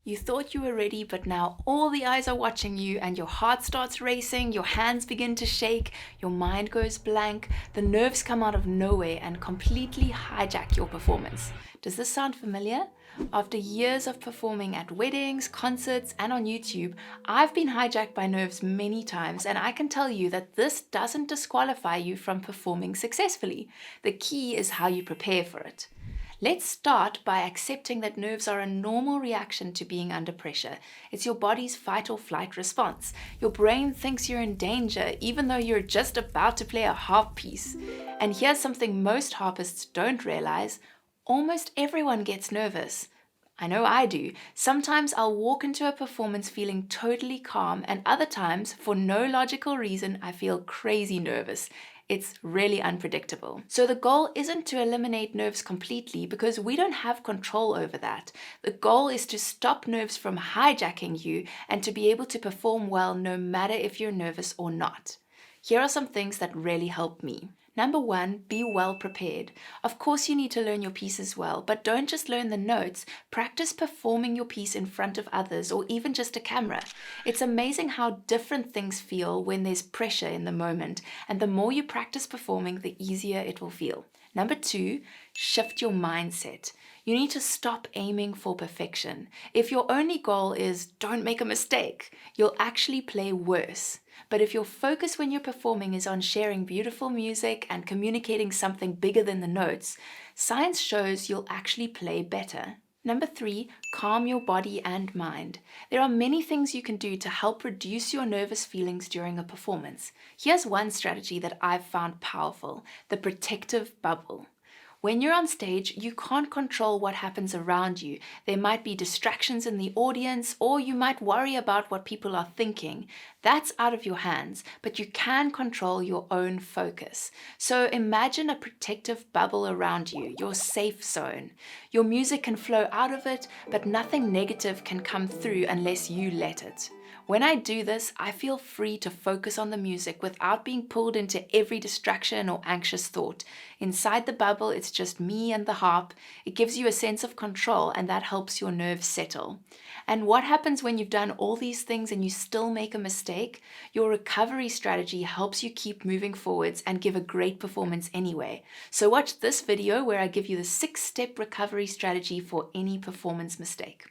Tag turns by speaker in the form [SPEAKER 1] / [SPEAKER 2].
[SPEAKER 1] You thought you were ready, but now all the eyes are watching you and your heart starts racing, your hands begin to shake, your mind goes blank, the nerves come out of nowhere and completely hijack your performance. Does this sound familiar? After years of performing at weddings, concerts, and on YouTube, I've been hijacked by nerves many times, and I can tell you that this doesn't disqualify you from performing successfully. The key is how you prepare for it. Let's start by accepting that nerves are a normal reaction to being under pressure. It's your body's fight or flight response. Your brain thinks you're in danger even though you're just about to play a harp piece. And here's something most harpists don't realize. Almost everyone gets nervous. I know I do. Sometimes I'll walk into a performance feeling totally calm, and other times, for no logical reason, I feel crazy nervous. It's really unpredictable. So the goal isn't to eliminate nerves completely because we don't have control over that. The goal is to stop nerves from hijacking you and to be able to perform well no matter if you're nervous or not. Here are some things that really help me. Number 1, be well prepared. Of course you need to learn your pieces well, but don't just learn the notes, practice performing your piece in front of others or even just a camera. It's amazing how different things feel when there's pressure in the moment, and the more you practice performing, the easier it will feel. Number 2, shift your mindset. You need to stop aiming for perfection. If your only goal is don't make a mistake, you'll actually play worse. But if your focus when you're performing is on sharing beautiful music and communicating something bigger than the notes, science shows you'll actually play better. Number 3, calm your body and mind. There are many things you can do to help reduce your nervous feelings during a performance. Here's one strategy that I've found powerful: the protective bubble. When you're on stage, you can't control what happens around you. There might be distractions in the audience, or you might worry about what people are thinking. That's out of your hands, but you can control your own focus. So imagine a protective bubble around you, your safe zone. Your music can flow out of it, but nothing negative can come through unless you let it. When I do this, I feel free to focus on the music without being pulled into every distraction or anxious thought. Inside the bubble, it's just me and the harp. It gives you a sense of control, and that helps your nerves settle. And what happens when you've done all these things and you still make a mistake? Your recovery strategy helps you keep moving forwards and give a great performance anyway. So watch this video where I give you the 6-step recovery strategy for any performance mistake.